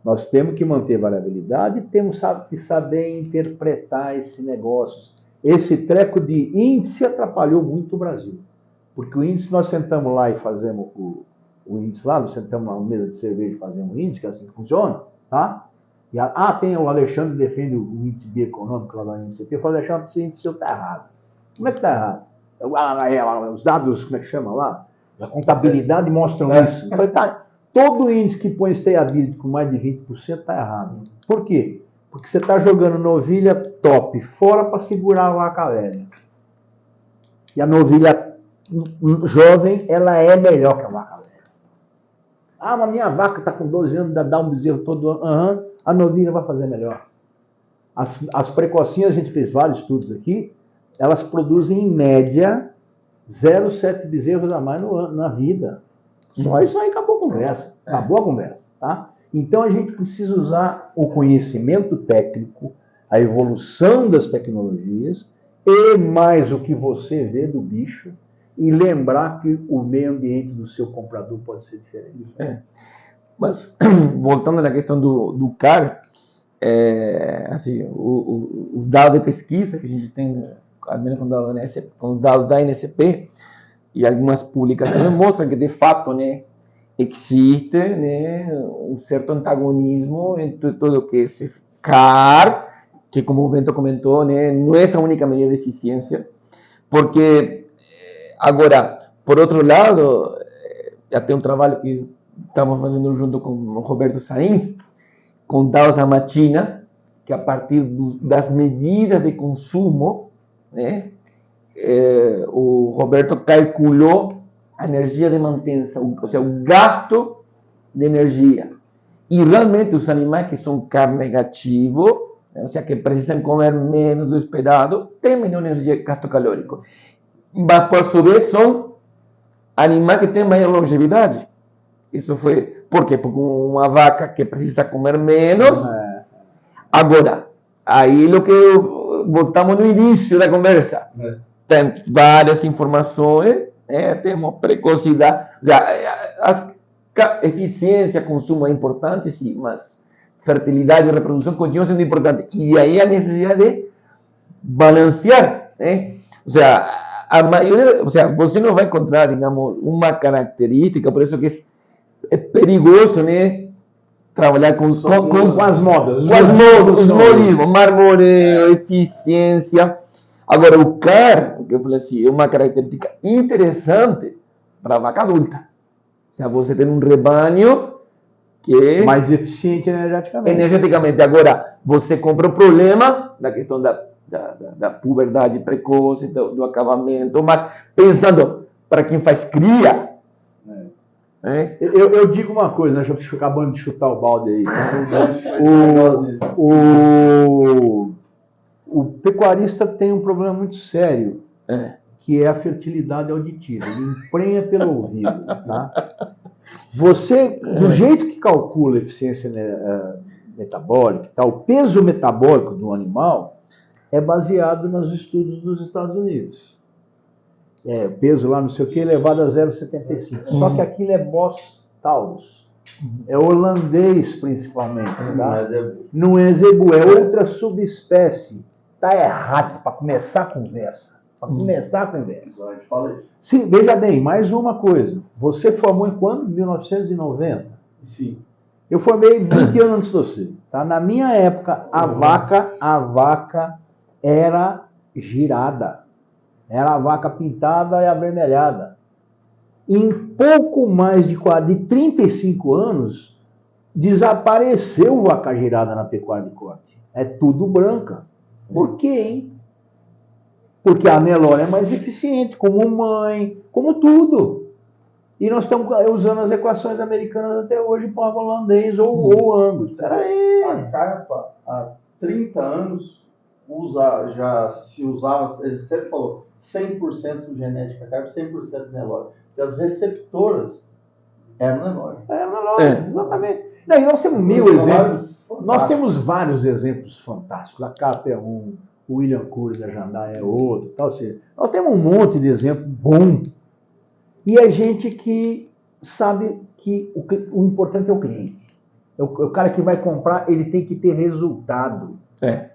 Nós temos que manter variabilidade e temos que saber interpretar esse negócio. Esse treco de índice atrapalhou muito o Brasil. Porque o índice, nós sentamos lá e fazemos o índice lá, nós sentamos na mesa de cerveja e fazemos o índice, que é assim que funciona, tá? E tem o Alexandre que defende o índice bioeconômico lá da INCP. Eu falei, Alexandre, esse índice está errado. Como é que está errado? Os dados, como é que chama lá? A contabilidade mostram isso. Eu falei, tá, todo índice que põe stability com mais de 20% está errado. Por quê? Porque você está jogando novilha top fora para segurar a vaca velha. E a novilha jovem, ela é melhor que a vaca velha. Mas minha vaca está com 12 anos, dá um bezerro todo ano. A novilha vai fazer melhor. As precocinhas, a gente fez vários estudos aqui, elas produzem em média 0,7 bezerros a mais na vida. Só isso aí acabou a conversa. Acabou a conversa, tá? Então a gente precisa usar o conhecimento técnico, a evolução das tecnologias e mais o que você vê do bicho e lembrar que o meio ambiente do seu comprador pode ser diferente. Mas, voltando à questão do CAR, assim, os dados de pesquisa que a gente tem, ao menos com os dados da NSP, e algumas publicações mostram que, de fato, né, existe, né, um certo antagonismo entre tudo que esse CAR, que, como o Bento comentou, né, não é essa única medida de eficiência, porque, agora, por outro lado, já tem um trabalho que estamos fazendo junto com o Roberto Sainz, com dados da Machina, que a partir das medidas de consumo, né, o Roberto calculou a energia de manutenção, ou seja, o gasto de energia. E realmente os animais que são CAR negativo, né, ou seja, que precisam comer menos do esperado, têm menor energia de gasto calórico. Mas, por sua vez, são animais que têm maior longevidade. Isso foi... Por quê? Porque uma vaca que precisa comer menos... Agora, aí é o que voltamos no início da conversa. Tem várias informações, temos precocidade, ou seja, eficiência, consumo é importante, sim, mas fertilidade e reprodução continuam sendo importantes. E aí a necessidade de balancear, né? Ou seja, a maioria, ou seja, você não vai encontrar, digamos, uma característica, por isso que é perigoso, né? Trabalhar com as modas, os modismos, marmoreio, eficiência. Agora, o CAR, que eu falei assim, é uma característica interessante para a vaca adulta. Ou seja, você tem um rebanho que é mais eficiente energeticamente. Agora, você compra o problema da questão da puberdade precoce, do acabamento, mas pensando para quem faz cria. Eu digo uma coisa, né? Já acabando de chutar o balde aí. O pecuarista tem um problema muito sério, que é a fertilidade auditiva. Ele emprenha pelo ouvido. Tá? Você, do jeito que calcula a eficiência metabólica, tá? O peso metabólico do animal é baseado nos estudos dos Estados Unidos. O peso lá, não sei o que, elevado a 0,75. Só que aquilo é Bos Taurus. É holandês, principalmente. Tá? Não é zebu, é outra subespécie. Tá errado para começar a conversa. Para começar a conversa. A gente fala isso. Sim, veja bem, mais uma coisa. Você formou em quando? 1990? Sim. Eu formei 20 anos antes de você. Tá? Na minha época, a vaca era girada. Era a vaca pintada e avermelhada. Em pouco mais de 35 anos, desapareceu vaca girada na pecuária de corte. É tudo branca. Por quê, hein? Porque a Nelore é mais eficiente, como mãe, como tudo. E nós estamos usando as equações americanas até hoje para o holandês ou Angus. Espera aí. A carpa, há 30 anos, já se usava, ele sempre falou, 100% genética carpa, 100% Nelore. Porque as receptoras eram Nelore. Exatamente. Não, e nós temos mil exemplos. Nós temos vários exemplos fantásticos. A Capa é um, o William Cury da Jandai é outro. Tal, assim. Nós temos um monte de exemplo bom. E é gente que sabe que o importante é o cliente. O cara que vai comprar, ele tem que ter resultado.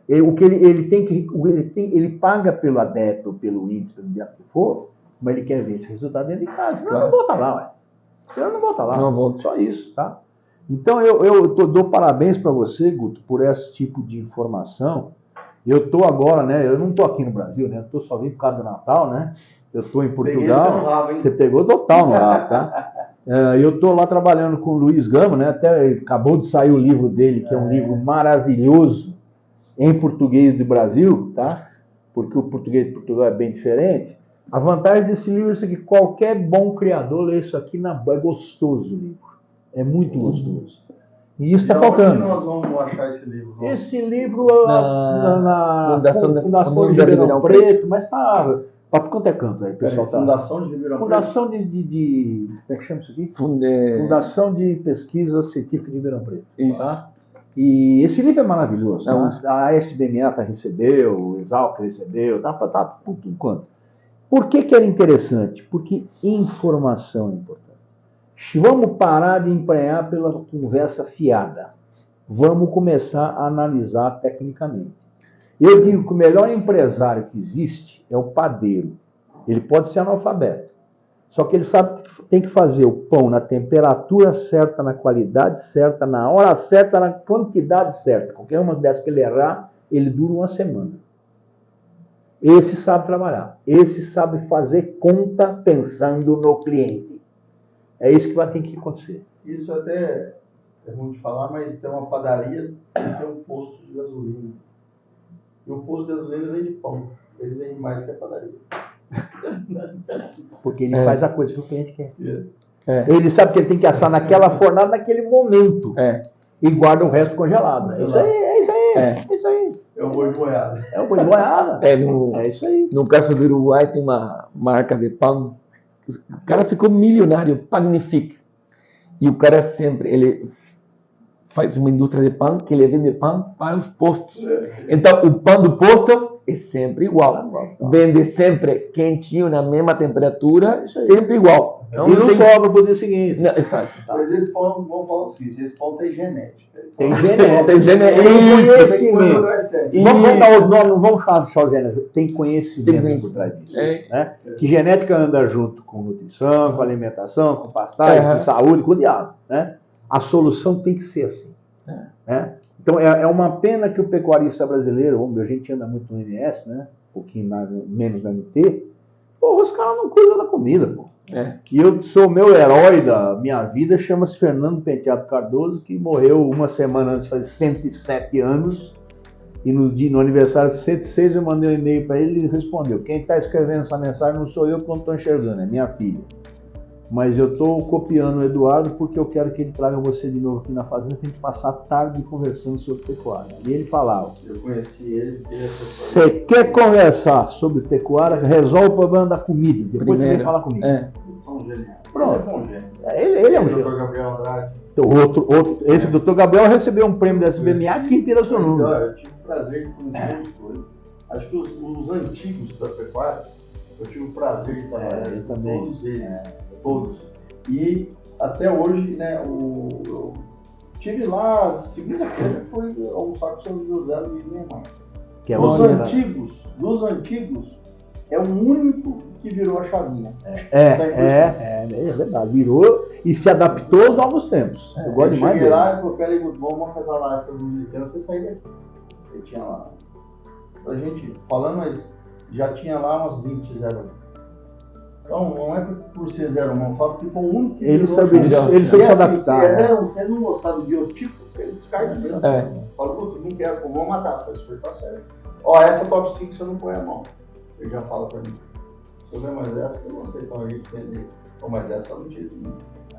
Ele paga pelo adepto, pelo índice, pelo diabo que for, mas ele quer ver esse resultado dentro de casa. Senão não volta lá, ué. Senão não volta lá. Não volta. Só isso, tá? Então eu dou parabéns para você, Guto, por esse tipo de informação. Eu estou agora, né? Eu não estou aqui no Brasil, né? Eu só vim por causa do Natal, né? Eu estou em Portugal. Você pegou total no rabo, tá? Eu estou lá trabalhando com o Luiz Gama, né? Até acabou de sair o livro dele, que é um livro maravilhoso em português do Brasil, tá? Porque o português de Portugal é bem diferente. A vantagem desse livro é que qualquer bom criador lê isso aqui é gostoso o livro. É muito gostoso. E isso está faltando. Onde nós vamos achar esse livro? Esse livro na Fundação de Ribeirão Preto, mas está para quanto é canto aí, pessoal? Fundação de Ribeirão Preto. Fundação de como é que chama isso aqui? Fundação de Pesquisa Científica de Ribeirão Preto. Isso. Tá? E esse livro é maravilhoso. Tá? A SBMA recebeu, o Exalc recebeu, tá por tudo quanto. Por que era interessante? Porque informação é importante. Vamos parar de emprenhar pela conversa fiada. Vamos começar a analisar tecnicamente. Eu digo que o melhor empresário que existe é o padeiro. Ele pode ser analfabeto. Só que ele sabe que tem que fazer o pão na temperatura certa, na qualidade certa, na hora certa, na quantidade certa. Qualquer uma dessas que ele errar, ele dura uma semana. Esse sabe trabalhar. Esse sabe fazer conta pensando no cliente. É isso que vai ter que acontecer. Isso até é ruim de falar, mas tem uma padaria que tem um posto de gasolina. E o posto de gasolina vende pão. Ele vende mais que a padaria. Porque ele faz a coisa que o cliente quer. Ele sabe que ele tem que assar naquela fornada naquele momento. E guarda o resto congelado. É isso aí. É o boi de boiada. É o boi de boiada. É isso aí. No caso do Uruguai tem uma marca de pão. O cara ficou milionário, Pagnifique. E o cara sempre, ele faz uma indústria de pão que ele vende pão para os postos. Então, o pão do posto é sempre igual. Vende sempre quentinho, na mesma temperatura, sempre igual. Então, e não sobra pro dia seguinte. Não, exato. Mas esse pão, vamos falar o seguinte, esse pão tem genética. Tem genética. Tem genética. Não vamos falar só de genética. Tem conhecimento por trás disso. Né? Que genética anda junto com nutrição, com alimentação, com pastagem, com saúde, com o diabo. Né? A solução tem que ser assim. Né? Então é uma pena que o pecuarista brasileiro, a gente anda muito no MS, né? Um pouquinho menos no MT. Pô, os caras não cuidam da comida, pô. E eu sou o meu herói da minha vida, chama-se Fernando Penteado Cardoso, que morreu uma semana antes de fazer 107 anos. E no aniversário de 106 eu mandei um e-mail para ele e ele respondeu: quem está escrevendo essa mensagem não sou eu que não estou enxergando, é minha filha. Mas eu estou copiando o Eduardo porque eu quero que ele traga você de novo aqui na fazenda para a gente passar a tarde conversando sobre pecuária. E ele falava: eu conheci ele. Você quer conversar sobre pecuária, resolve o problema da comida. Depois você vem falar comigo. Eles são geniais. Pronto. Ele é bom gênio. Ele é um gênio. Dr. Gabriel Andrade. Esse Dr. Gabriel recebeu um prêmio da SBMA aqui em Pirassununga. Eu tive o prazer de conhecer muitos coisas. Acho que os antigos da pecuária, eu tive o prazer de trabalhar com todos eles. Todos. E até hoje, né, eu tive lá, segunda-feira, fui almoçar com o seu José Luiz Neymar. Que é Dos outra. antigos, é o único que virou a chavinha. É verdade. Virou e se adaptou aos novos tempos. Eu gosto demais cheguei dele. lá e falei, peraí, vamos acasalar essas militares, você sair daqui. Eu tinha lá. A gente, falando, mas já tinha lá umas 20 01. Então, não é por ser 01, eu falo que foi o único que Ele virou soube a chavinha. ele soube E se assim, adaptar. se né? é 01, se ele não gostar do biotipo, ele descarta. Fala, puta, não quero, pô, vou matar. Falei, isso foi pra sério. Ó, essa top 5 você não põe a mão. Ele já fala pra mim. Se eu ver mais essa, eu não sei, então a gente entender. Então, mas essa eu não tive.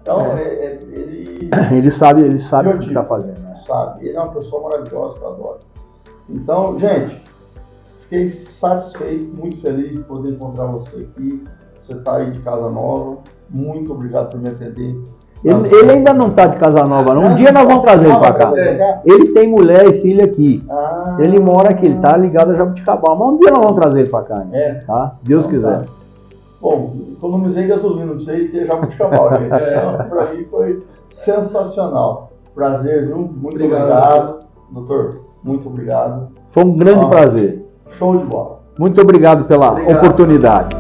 Então, ele Ele sabe o que está fazendo. Né? sabe. Ele é uma pessoa maravilhosa que eu adoro. Então, gente, fiquei satisfeito, muito feliz de poder encontrar você aqui. Você está aí de casa nova. Muito obrigado por me atender. Ele ainda não está de casa nova, não. Um dia nós vamos trazer ele para cá. Ele tem mulher e filha aqui. Ele mora aqui, ele está ligado a Jabuticabal. Mas um dia nós vamos trazer ele para cá. Né? Tá? Se Deus quiser. Tá. Bom, economizei gasolina, não precisei ter Jabuticabal, gente. Então, para mim foi sensacional. Prazer, viu? Muito obrigado. Doutor, muito obrigado. Foi um grande prazer. Show de bola. Muito obrigado pela oportunidade.